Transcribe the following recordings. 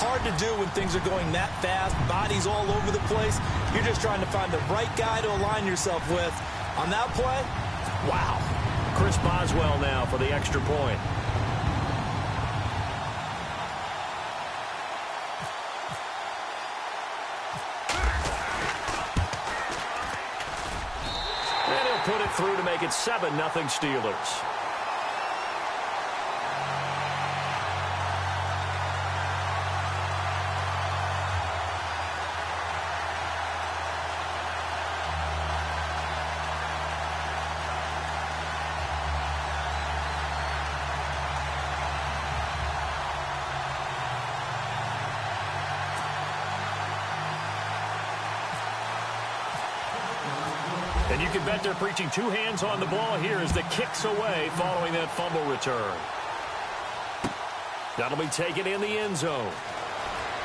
hard to do when things are going that fast, bodies all over the place. You're just trying to find the right guy to align yourself with. On that play, wow. Chris Boswell now for the extra point. And he'll put it through to make it 7-0 Steelers. And you can bet they're preaching two hands on the ball here as the kick's away following that fumble return. That'll be taken in the end zone.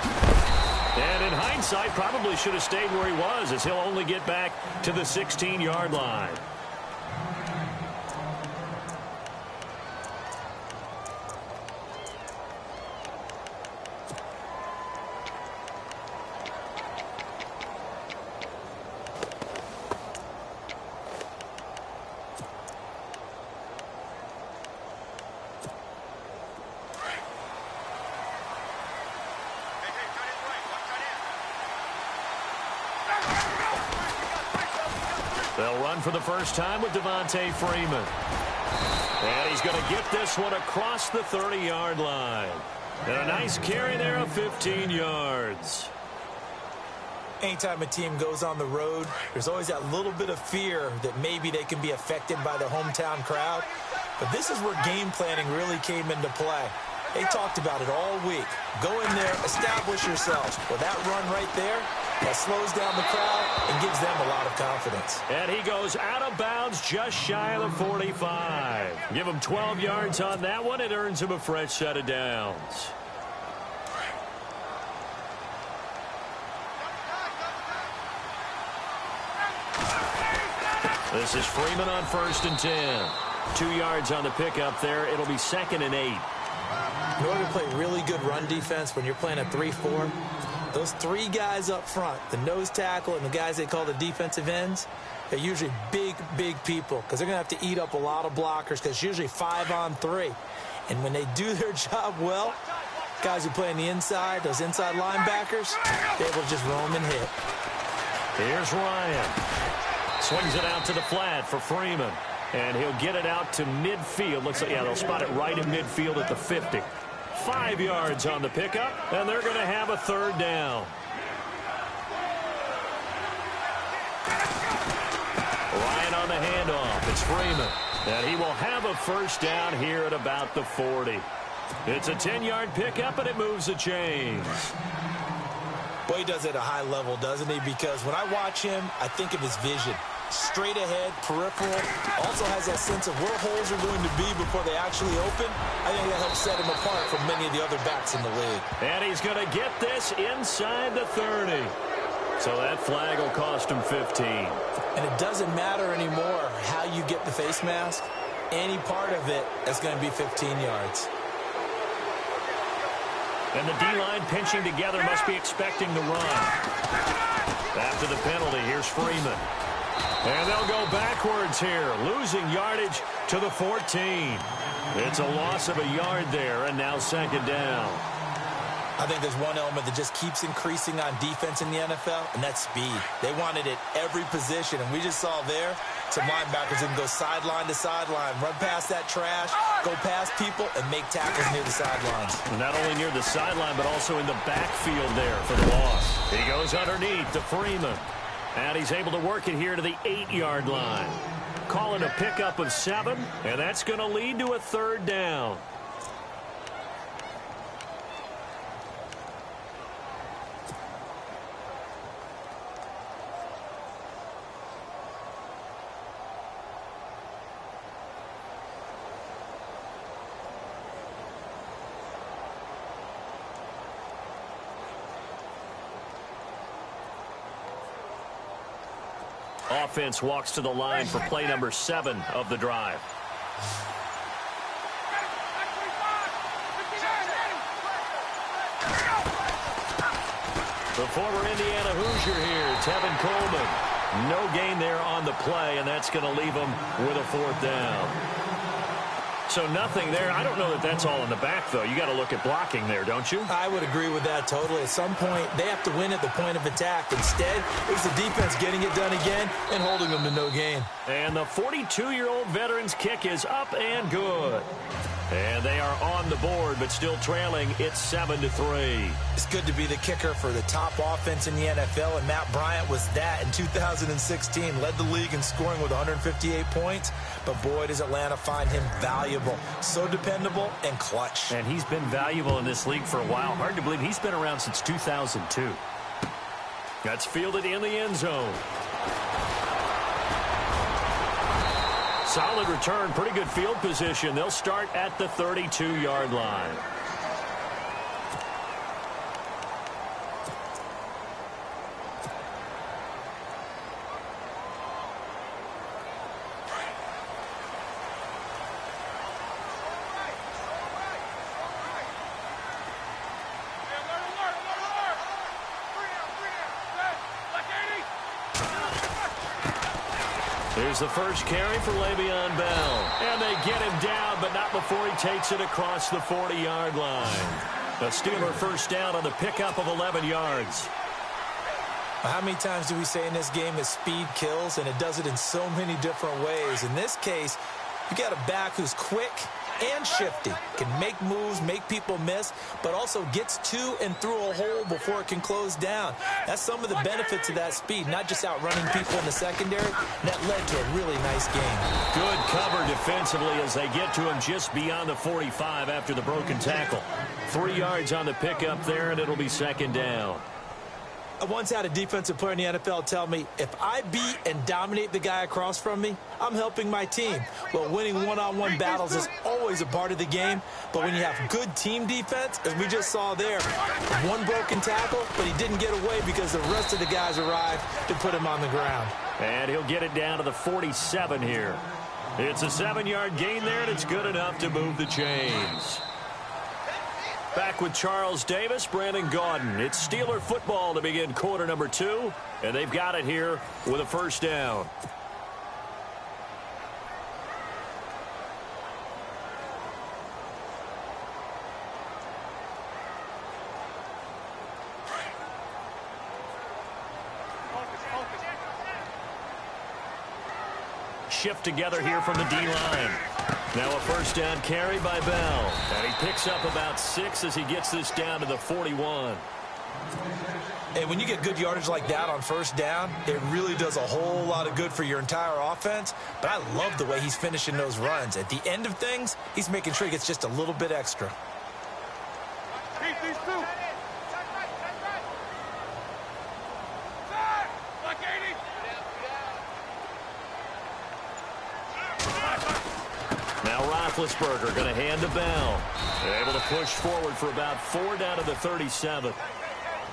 And in hindsight, probably should have stayed where he was, as he'll only get back to the 16-yard line. They'll run for the first time with Devontae Freeman. And he's going to get this one across the 30-yard line. And a nice carry there of 15 yards. Anytime a team goes on the road, there's always that little bit of fear that maybe they can be affected by the hometown crowd. But this is where game planning really came into play. They talked about it all week. Go in there, establish yourselves. With that run right there, that slows down the crowd and gives them a lot of confidence. And he goes out of bounds just shy of the 45. Give him 12 yards on that one. It earns him a fresh set of downs. This is Freeman on 1st and 10. 2 yards on the pickup there. It'll be 2nd and 8. In order to play really good run defense when you're playing a 3-4, those three guys up front, the nose tackle and the guys they call the defensive ends, they're usually big, big people because they're going to have to eat up a lot of blockers because it's usually 5-on-3. And when they do their job well, guys who play on the inside, those inside linebackers, they're able to just roam and hit. Here's Ryan. Swings it out to the flat for Freeman. And he'll get it out to midfield. Looks like, yeah, they'll spot it right in midfield at the 50. 5 yards on the pickup, and they're going to have a 3rd down. Ryan on the handoff. It's Freeman. And he will have a 1st down here at about the 40. It's a 10-yard pickup, and it moves the chains. Well, he does it at a high level, doesn't he? Because when I watch him, I think of his vision. Straight ahead, peripheral, also has that sense of where holes are going to be before they actually open. I think that helps set him apart from many of the other backs in the league. And he's going to get this inside the 30. So that flag will cost him 15. And it doesn't matter anymore how you get the face mask. Any part of it is going to be 15 yards. And the D-line pinching together must be expecting the run. After the penalty, here's Freeman. And they'll go backwards here, losing yardage to the 14. It's a loss of a yard there, and now 2nd down. I think there's one element that just keeps increasing on defense in the NFL, and that's speed. They want it at every position, and we just saw there some linebackers that can go sideline to sideline, run past that trash, go past people, and make tackles near the sidelines. Not only near the sideline, but also in the backfield there for the loss. He goes underneath to Freeman. And he's able to work it here to the 8-yard line. Calling a pickup of 7, and that's going to lead to a 3rd down. Offense walks to the line for play number 7 of the drive. The former Indiana Hoosier here, Tevin Coleman. No gain there on the play, and that's going to leave him with a 4th down. So nothing there. I don't know that that's all in the back, though. You got to look at blocking there, don't you? I would agree with that totally. At some point, they have to win at the point of attack. Instead, it's the defense getting it done again and holding them to no gain. And the 42-year-old veteran's kick is up and good. And they are on the board, but still trailing. It's 7-3. It's good to be the kicker for the top offense in the NFL, and Matt Bryant was that in 2016. Led the league in scoring with 158 points, but boy, does Atlanta find him valuable. So dependable and clutch. And he's been valuable in this league for a while. Hard to believe he's been around since 2002. That's fielded in the end zone. Solid return, pretty good field position. They'll start at the 32-yard line. Here's the first carry for Le'Veon Bell. And they get him down, but not before he takes it across the 40-yard line. A Steeler first down on the pickup of 11 yards. How many times do we say in this game that speed kills, and it does it in so many different ways? In this case, you got a back who's quick and shifty, can make moves, make people miss, but also gets to and through a hole before it can close down. That's some of the benefits of that speed, not just outrunning people in the secondary. That led to a really nice game. Good cover defensively as they get to him just beyond the 45 after the broken tackle. 3 yards on the pickup there, and it'll be 2nd down. I once had a defensive player in the NFL tell me, if I beat and dominate the guy across from me, I'm helping my team. Well, winning one-on-one battles is always a part of the game, but when you have good team defense, as we just saw there, one broken tackle, but he didn't get away because the rest of the guys arrived to put him on the ground. And he'll get it down to the 47 here. It's a 7-yard gain there, and it's good enough to move the chains. Back with Charles Davis, Brandon Gaudin. It's Steeler football to begin quarter number 2, and they've got it here with a first down. Shift together here from the D-line. Now a first down carry by Bell. And he picks up about 6 as he gets this down to the 41. And when you get good yardage like that on first down, it really does a whole lot of good for your entire offense. But I love the way he's finishing those runs. At the end of things, he's making sure he gets just a little bit extra. MR6BURGH4LIFE'S going to hand to Bell. Able to push forward for about 4 down to the 37.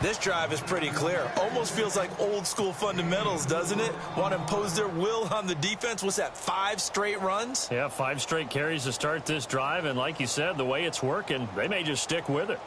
This drive is pretty clear. Almost feels like old school fundamentals, doesn't it? Want to impose their will on the defense. What's that, 5 straight runs? Yeah, 5 straight carries to start this drive. And like you said, the way it's working, they may just stick with it.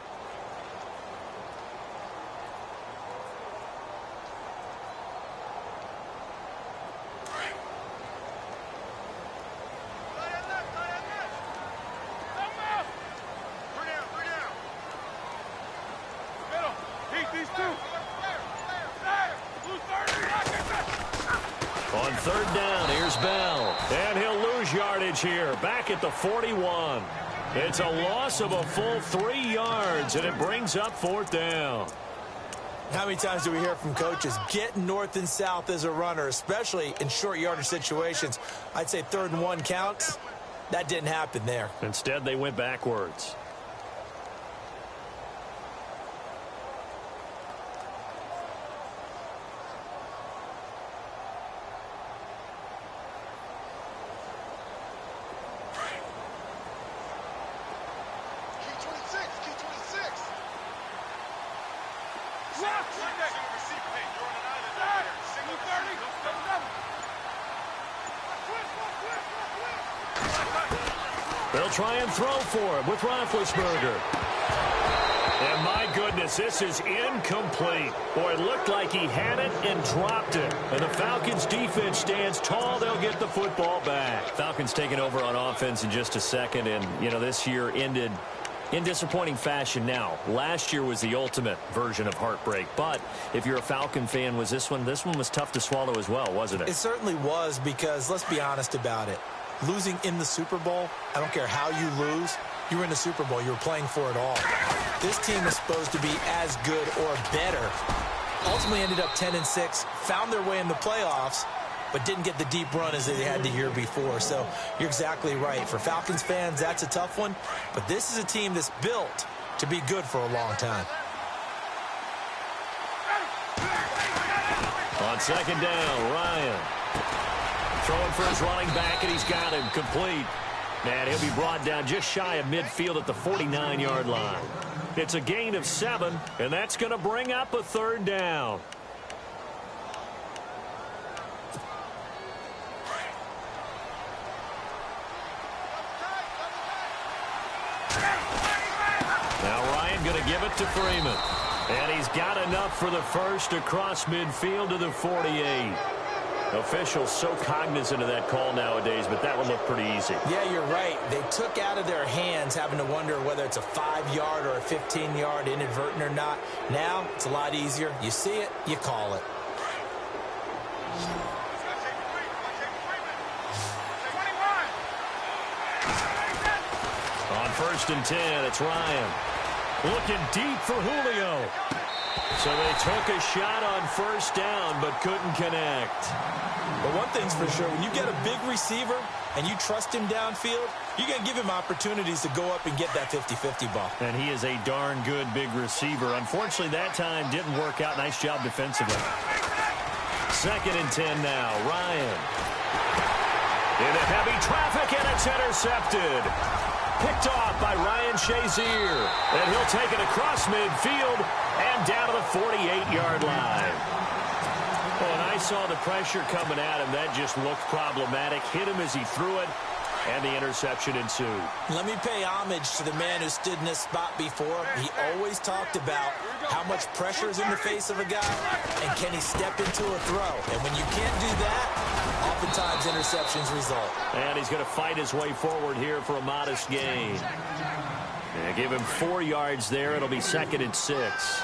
On third down, here's Bell. And he'll lose yardage here, back at the 41. It's a loss of a full 3 yards, and it brings up 4th down. How many times do we hear from coaches, get north and south as a runner, especially in short yardage situations? I'd say 3rd and 1 counts. That didn't happen there. Instead, they went backwards. They'll try and throw for him with MR6BURGH4LIFE. And my goodness, this is incomplete. Boy, it looked like he had it and dropped it. And the Falcons defense stands tall. They'll get the football back. Falcons taking over on offense in just a second. And, you know, this year ended in disappointing fashion now. Last year was the ultimate version of heartbreak. But if you're a Falcon fan, was this one was tough to swallow as well, wasn't it? It certainly was, because let's be honest about it. Losing in the Super Bowl, I don't care how you lose, you were in the Super Bowl. You were playing for it all. This team is supposed to be as good or better. Ultimately ended up 10-6, found their way in the playoffs, but didn't get the deep run as they had the year before. So you're exactly right. For Falcons fans, that's a tough one. But this is a team that's built to be good for a long time. On second down, Ryan throwing for his running back, and he's got him complete. And he'll be brought down just shy of midfield at the 49-yard line. It's a gain of 7, and that's going to bring up a third down. Now Ryan going to give it to Freeman. And he's got enough for the first across midfield to the 48. Officials so cognizant of that call nowadays, but that one looked pretty easy. Yeah, you're right. They took out of their hands having to wonder whether it's a 5-yard or a 15-yard inadvertent or not. Now, it's a lot easier. You see it, you call it. On 1st and 10, it's Ryan. Looking deep for Julio. So they took a shot on 1st down, but couldn't connect. But one thing's for sure, when you get a big receiver and you trust him downfield, you're going to give him opportunities to go up and get that 50-50 ball. And he is a darn good big receiver. Unfortunately, that time didn't work out. Nice job defensively. 2nd and 10 now. Ryan. Into heavy traffic, and it's intercepted. Picked off by Ryan Shazier. And he'll take it across midfield and down to the 48-yard line. Well, and I saw the pressure coming at him. That just looked problematic. Hit him as he threw it, and the interception ensued. Let me pay homage to the man who stood in this spot before. He always talked about how much pressure is in the face of a guy, and can he step into a throw. And when you can't do that, oftentimes interceptions result. And he's going to fight his way forward here for a modest gain. And give him 4 yards there. It'll be 2nd and 6.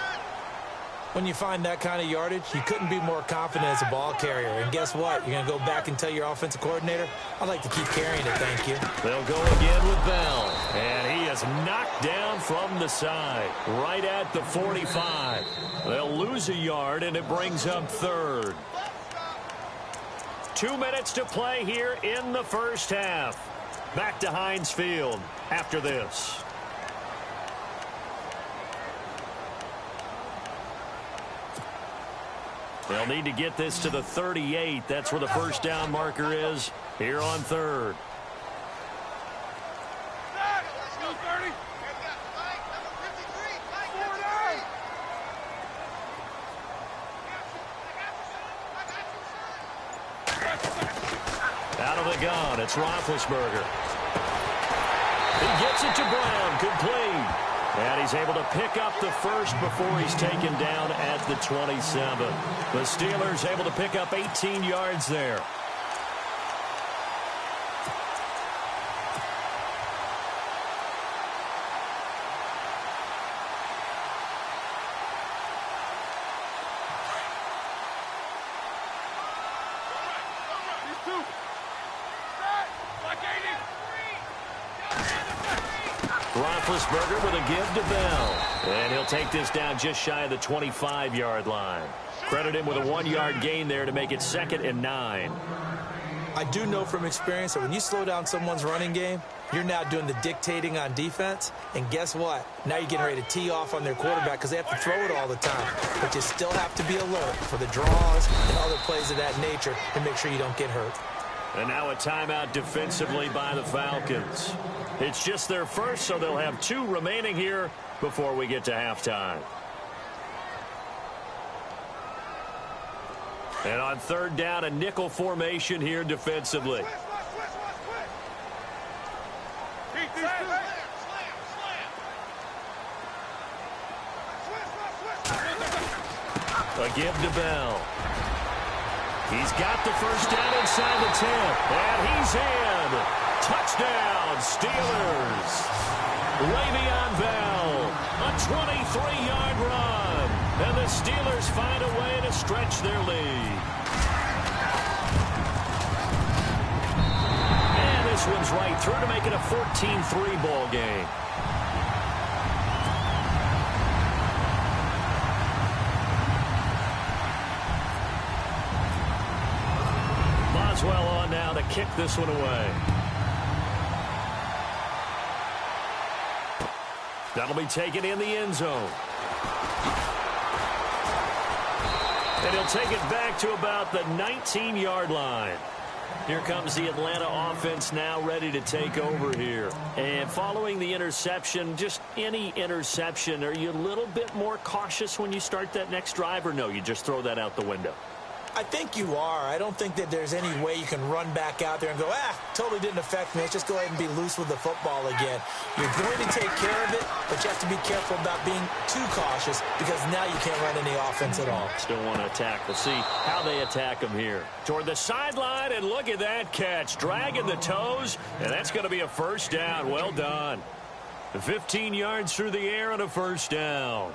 When you find that kind of yardage, you couldn't be more confident as a ball carrier. And guess what? You're going to go back and tell your offensive coordinator, I'd like to keep carrying it, thank you. They'll go again with Bell. And he is knocked down from the side, right at the 45. They'll lose a yard, and it brings up 3rd. 2 minutes to play here in the first half. Back to Heinz Field after this. They'll need to get this to the 38. That's where the first down marker is here on 3rd. Out of the gun, it's Roethlisberger. He gets it to Brown, complete. And he's able to pick up the first before he's taken down at the 27. The Steelers able to pick up 18 yards there. Roethlisberger with a give to Bell. And he'll take this down just shy of the 25-yard line. Credit him with a 1-yard gain there to make it 2nd and 9. I do know from experience that when you slow down someone's running game, you're now doing the dictating on defense. And guess what? Now you're getting ready to tee off on their quarterback because they have to throw it all the time. But you still have to be alert for the draws and other plays of that nature to make sure you don't get hurt. And now a timeout defensively by the Falcons. It's just their first, so they'll have 2 remaining here before we get to halftime. And on 3rd down, a nickel formation here defensively. A give to Bell. He's got the first down inside the 10. And he's in. Touchdown, Steelers. Le'Veon Bell. A 23-yard run. And the Steelers find a way to stretch their lead. And this one's right through to make it a 14-3 ball game. Boswell on now to kick this one away. That'll be taken in the end zone. And he'll take it back to about the 19-yard line. Here comes the Atlanta offense now ready to take over here. And following the interception, just any interception, are you a little bit more cautious when you start that next drive, or no, you just throw that out the window? I think you are. I don't think that there's any way you can run back out there and go, totally didn't affect me. Let's just go ahead and be loose with the football again. You're going to take care of it, but you have to be careful about being too cautious because now you can't run any offense at all. Still want to attack. We'll see how they attack him here. Toward the sideline, and look at that catch. Dragging the toes, and that's going to be a first down. Well done. 15 yards through the air and a first down.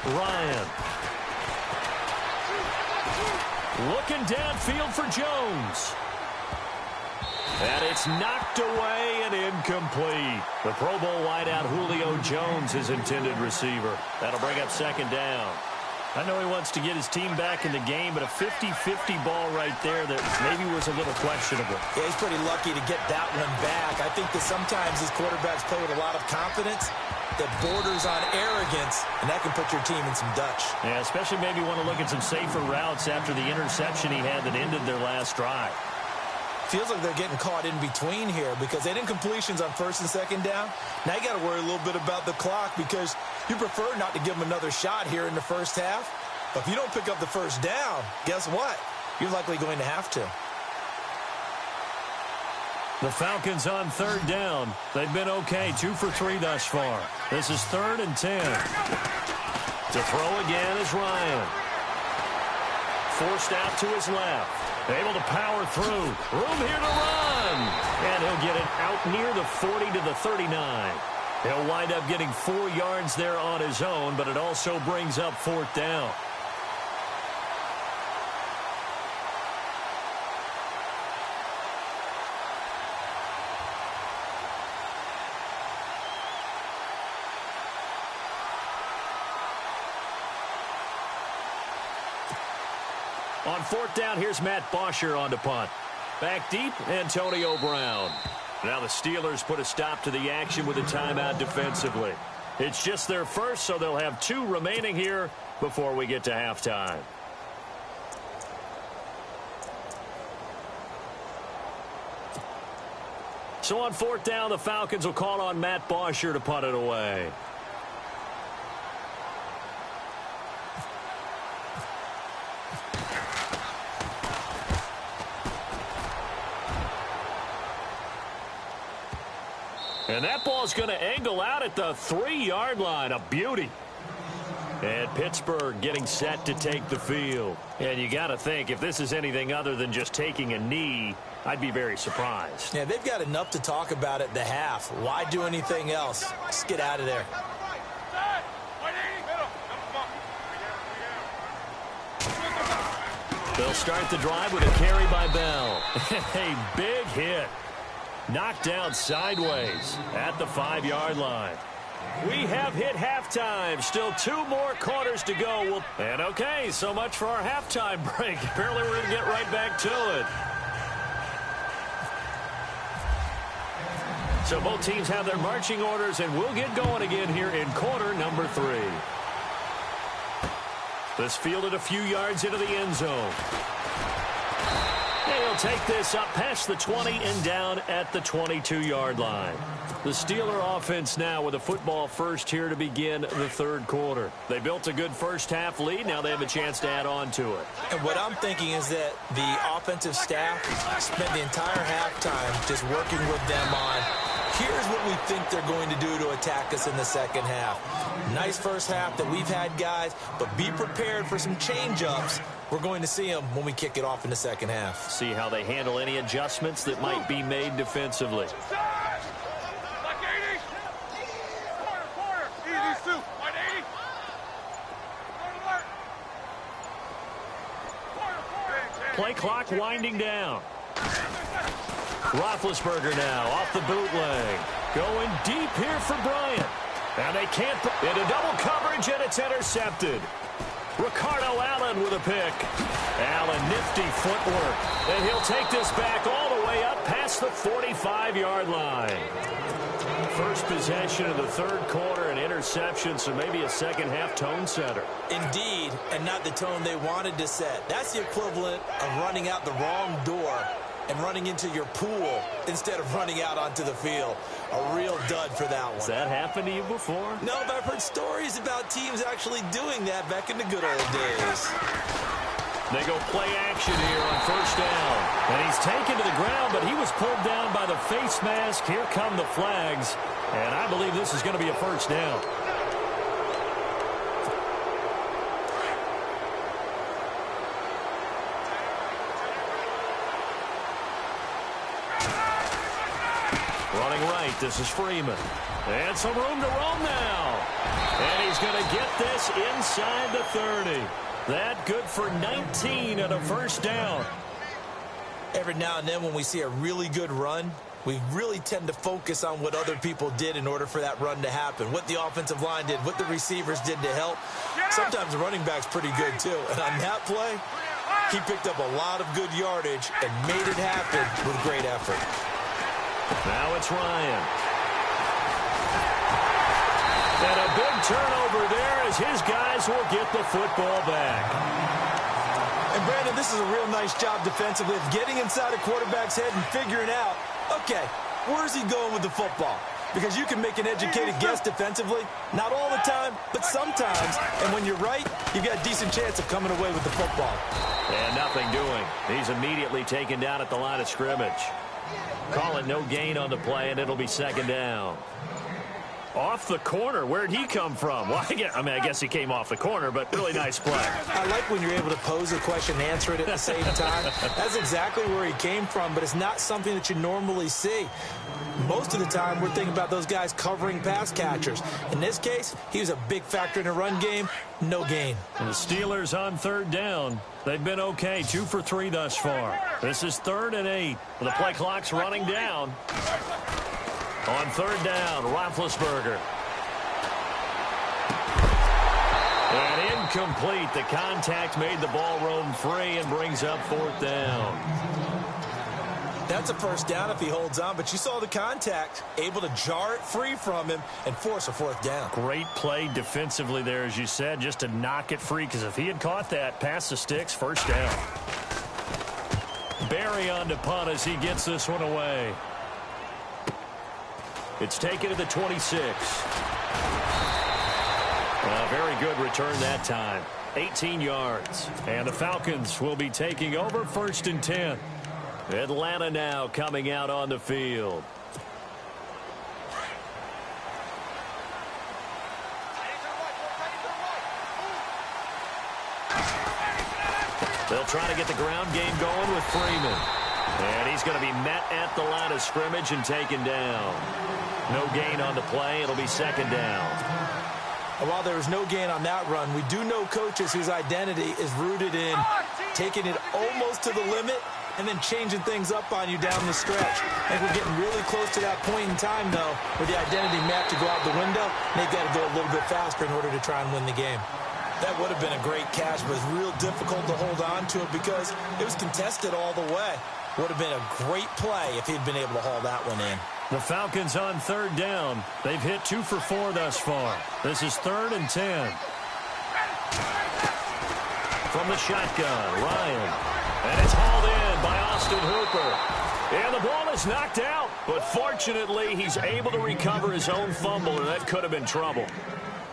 Ryan. Looking downfield for Jones. And it's knocked away and incomplete. The Pro Bowl wideout Julio Jones, his intended receiver. That'll bring up second down. I know he wants to get his team back in the game, but a 50-50 ball right there that maybe was a little questionable. Yeah, he's pretty lucky to get that one back. I think that sometimes these quarterbacks play with a lot of confidence that borders on arrogance, and that can put your team in some Dutch. Yeah, especially maybe want to look at some safer routes after the interception he had that ended their last drive. Feels like they're getting caught in between here because they didn't completions on first and second down. Now you got to worry a little bit about the clock because you prefer not to give them another shot here in the first half. But if you don't pick up the first down, guess what? You're likely going to have to. The Falcons on third down. They've been okay, 2 for 3 thus far. This is 3rd and 10. To throw again is Ryan. Forced out to his left. Able to power through. Room here to run. And he'll get it out near the 40 to the 39. He'll wind up getting 4 yards there on his own, but it also brings up 4th down. On 4th down, here's Matt Bosher on to punt. Back deep, Antonio Brown. Now the Steelers put a stop to the action with a timeout defensively. It's just their first, so they'll have 2 remaining here before we get to halftime. So on 4th down, the Falcons will call on Matt Bosher to punt it away. And that ball's going to angle out at the 3-yard line. A beauty. And Pittsburgh getting set to take the field. And you got to think, if this is anything other than just taking a knee, I'd be very surprised. Yeah, they've got enough to talk about at the half. Why do anything else? Just get out of there. They'll start the drive with a carry by Bell. A big hit. Knocked down sideways at the 5-yard line. We have hit halftime. Still 2 more quarters to go. And okay, so much for our halftime break. Apparently we're going to get right back to it. So both teams have their marching orders, and we'll get going again here in quarter number 3. This fielded a few yards into the end zone. And they'll take this up past the 20 and down at the 22-yard line. The Steeler offense now with a football first here to begin the third quarter. They built a good first-half lead. Now they have a chance to add on to it. And what I'm thinking is that the offensive staff spent the entire halftime just working with them on, here's what we think they're going to do to attack us in the second half. Nice first half that we've had, guys, but be prepared for some change-ups. We're going to see them when we kick it off in the second half. See how they handle any adjustments that might be made defensively. Play clock winding down. Roethlisberger now off the bootleg. Going deep here for Bryant. And they can't put into double coverage, and it's intercepted. Ricardo Allen with a pick. Allen, nifty footwork. And he'll take this back all the way up past the 45-yard line. First possession of the third quarter, an interception, so maybe a second-half tone setter. Indeed, and not the tone they wanted to set. That's the equivalent of running out the wrong door and running into your pool instead of running out onto the field. A real dud for that one. Has that happened to you before? No, but I've heard stories about teams actually doing that back in the good old days. They go play action here on first down. And he's taken to the ground, but he was pulled down by the face mask. Here come the flags. And I believe this is going to be a first down. Running right, this is Freeman. And some room to roam now. And he's going to get this inside the 30. That good for 19 and a first down. Every now and then when we see a really good run, we really tend to focus on what other people did in order for that run to happen. What the offensive line did, what the receivers did to help. Sometimes the running back's pretty good too. And on that play, he picked up a lot of good yardage and made it happen with great effort. Now it's Ryan. And a big turnover there as his guys will get the football back. And Brandon, this is a real nice job defensively of getting inside a quarterback's head and figuring out, okay, where's he going with the football? Because you can make an educated guess defensively, not all the time, but sometimes. And when you're right, you've got a decent chance of coming away with the football. And nothing doing. He's immediately taken down at the line of scrimmage. Call it no gain on the play, and it'll be second down. Off the corner. Where'd he come from? Well, I guess he came off the corner, but really nice play. I like when you're able to pose a question and answer it at the same time. That's exactly where he came from, but it's not something that you normally see. Most of the time, we're thinking about those guys covering pass catchers. In this case, he was a big factor in the run game. No gain. And the Steelers on third down. They've been okay, 2 for 3 thus far. This is 3rd and 8. The play clock's running down. On third down, Roethlisberger. And incomplete. The contact made the ball roam free and brings up 4th down. That's a first down if he holds on, but you saw the contact, able to jar it free from him and force a 4th down. Great play defensively there, as you said, just to knock it free, because if he had caught that, past the sticks, first down. Barry on to punt as he gets this one away. It's taken to the 26. A very good return that time. 18 yards. And the Falcons will be taking over 1st and 10. Atlanta now coming out on the field. They'll try to get the ground game going with Freeman. And he's going to be met at the line of scrimmage and taken down. No gain on the play. It'll be second down. And while there was no gain on that run, we do know coaches whose identity is rooted in taking it almost to the limit and then changing things up on you down the stretch. And we're getting really close to that point in time, though, where the identity map to go out the window, and they've got to go a little bit faster in order to try and win the game. That would have been a great catch, but it's real difficult to hold on to it because it was contested all the way. Would have been a great play if he'd been able to haul that one in. The Falcons on third down. They've hit 2 for 4 thus far. This is 3rd and 10. From the shotgun, Ryan. And it's hauled in by Austin Hooper. And the ball is knocked out. But fortunately, he's able to recover his own fumble, and that could have been trouble.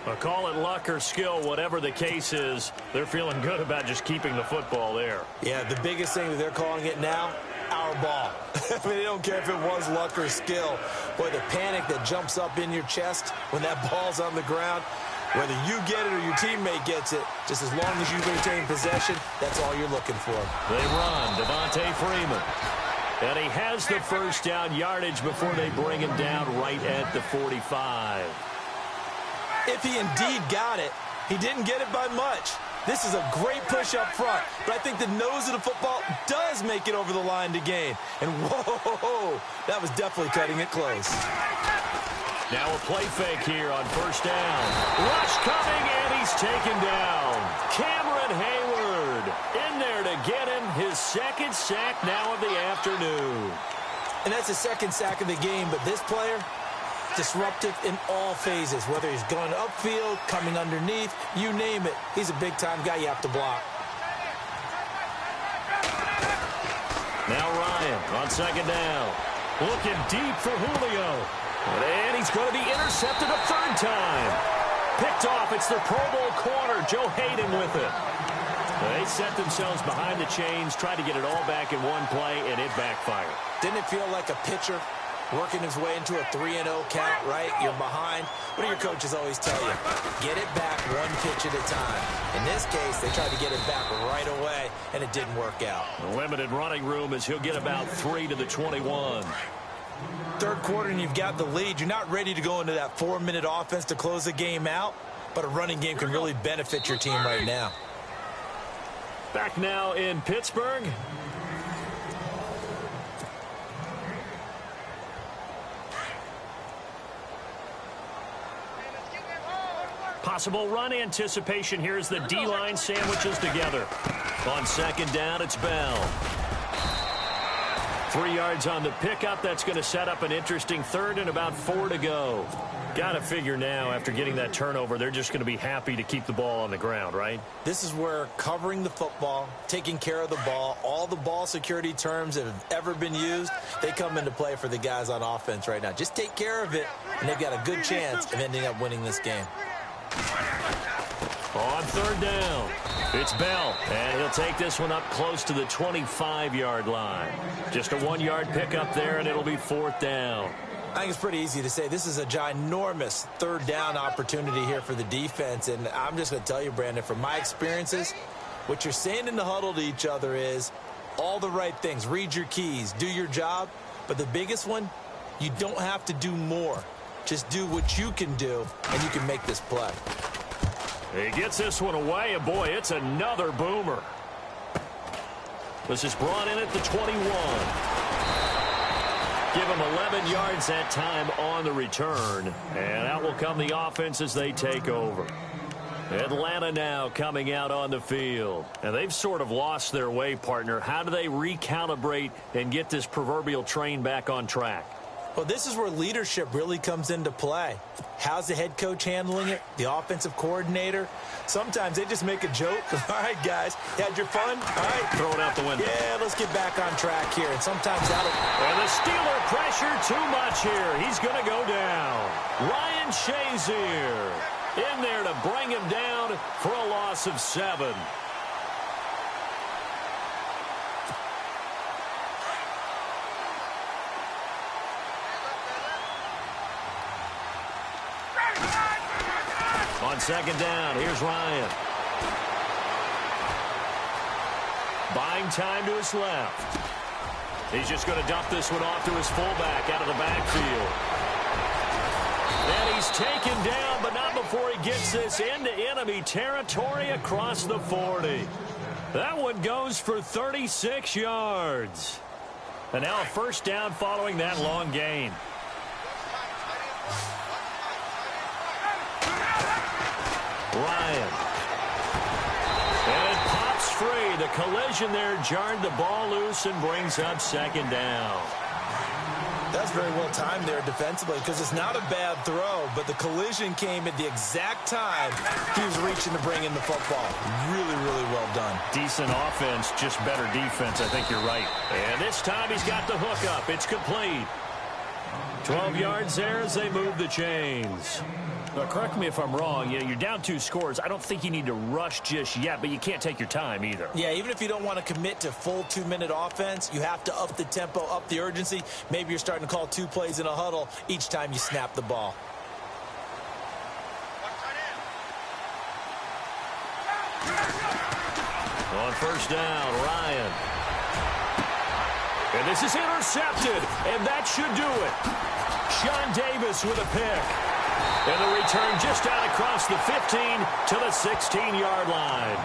But call it luck or skill, whatever the case is, they're feeling good about just keeping the football there. Yeah, the biggest thing that they're calling it now, our ball. I mean, they don't care if it was luck or skill. Boy, the panic that jumps up in your chest when that ball's on the ground, whether you get it or your teammate gets it, just as long as you retain possession, that's all you're looking for. They run, Devontae Freeman. And he has the first down yardage before they bring him down right at the 45. If he indeed got it, he didn't get it by much. This is a great push up front, but I think the nose of the football does make it over the line to gain. And whoa, that was definitely cutting it close. Now a play fake here on first down. Rush coming, and he's taken down. Cameron Hayward in there to get him his second sack now of the afternoon. And that's the second sack of the game, but this player, disruptive in all phases, whether he's going upfield, coming underneath, you name it. He's a big-time guy you have to block. Now Ryan on second down. Looking deep for Julio. And he's going to be intercepted a third time. Picked off. It's the Pro Bowl corner, Joe Hayden with it. They set themselves behind the chains, tried to get it all back in one play, and it backfired. Didn't it feel like a pitcher working his way into a 3-0 count, right? You're behind. What do your coaches always tell you? Get it back one pitch at a time. In this case, they tried to get it back right away, and it didn't work out. The limited running room as he'll get about 3 to the 21. Third quarter, and you've got the lead. You're not ready to go into that 4-minute offense to close the game out, but a running game can really benefit your team right now. Back now in Pittsburgh. Possible run anticipation here as the D-line sandwiches together. On second down, it's Bell. 3 yards on the pickup. That's going to set up an interesting third and about 4 to go. Got to figure now, after getting that turnover, they're just going to be happy to keep the ball on the ground, right? This is where covering the football, taking care of the ball, all the ball security terms that have ever been used, they come into play for the guys on offense right now. Just take care of it, and they've got a good chance of ending up winning this game. On third down, it's Bell, and he'll take this one up close to the 25-yard line. Just a 1-yard pickup there, and it'll be fourth down. I think it's pretty easy to say this is a ginormous third down opportunity here for the defense, and I'm just going to tell you, Brandon, from my experiences, what you're saying in the huddle to each other is all the right things. Read your keys, do your job, but the biggest one, you don't have to do more. Just do what you can do, and you can make this play. He gets this one away, and boy, it's another boomer. This is brought in at the 21. Give him 11 yards that time on the return, and out will come the offense as they take over. Atlanta now coming out on the field. And they've sort of lost their way, partner. How do they recalibrate and get this proverbial train back on track? Well, this is where leadership really comes into play. How's the head coach handling it? The offensive coordinator? Sometimes they just make a joke. All right, guys, you had your fun? All right. Throw it out the window. Yeah, let's get back on track here. And sometimes that'll... And the Steeler pressure too much here. He's going to go down. Ryan Shazier in there to bring him down for a loss of 7. On second down, here's Ryan. Buying time to his left. He's just going to dump this one off to his fullback out of the backfield. And he's taken down, but not before he gets this into enemy territory across the 40. That one goes for 36 yards. And now a first down following that long gain. Ryan. And it pops free. The collision there jarred the ball loose and brings up second down. That's very well timed there defensively because it's not a bad throw, but the collision came at the exact time he was reaching to bring in the football. Really, really well done. Decent offense, just better defense. I think you're right. And this time he's got the hook up. It's complete. 12 yards there as they move the chains. Now, correct me if I'm wrong. You're down 2 scores. I don't think you need to rush just yet, but you can't take your time either. Yeah, even if you don't want to commit to full 2-minute offense, you have to up the tempo, up the urgency. Maybe you're starting to call 2 plays in a huddle each time you snap the ball. On first down, Ryan. And this is intercepted, and that should do it. Sean Davis with a pick. And the return just out across the 15 to the 16-yard line.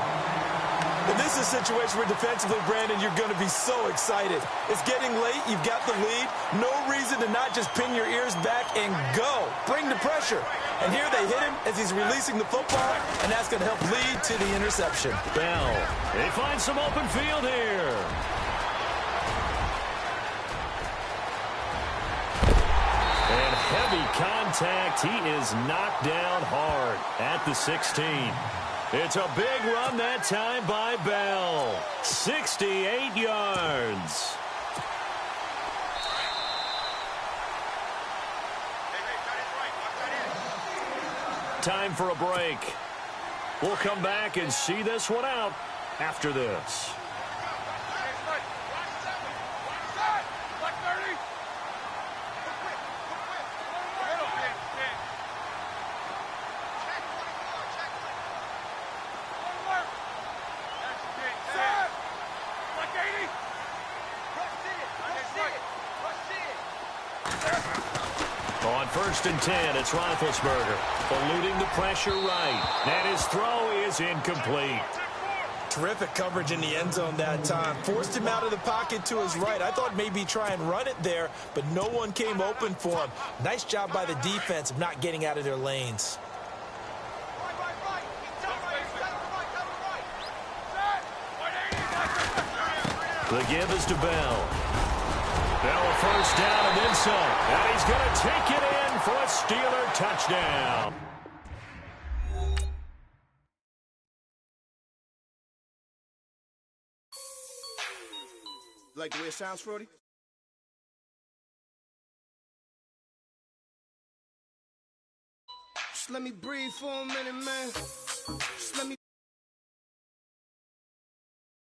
And this is a situation where defensively, Brandon, you're going to be so excited. It's getting late. You've got the lead. No reason to not just pin your ears back and go. Bring the pressure. And here they hit him as he's releasing the football, and that's going to help lead to the interception. Bell, they find some open field here. And heavy contact. He is knocked down hard at the 16. It's a big run that time by Bell. 68 yards. Time for a break. We'll come back and see this one out after this. On first and 10, it's Roethlisberger, eluding the pressure right. And his throw is incomplete. Terrific coverage in the end zone that time. Forced him out of the pocket to his right. I thought maybe try and run it there, but no one came open for him. Nice job by the defense of not getting out of their lanes. The give is to Bell. Bell a first down and then some. And he's going to take it in for a Steeler touchdown. Like the way it sounds, Frody? Just let me breathe for a minute, man.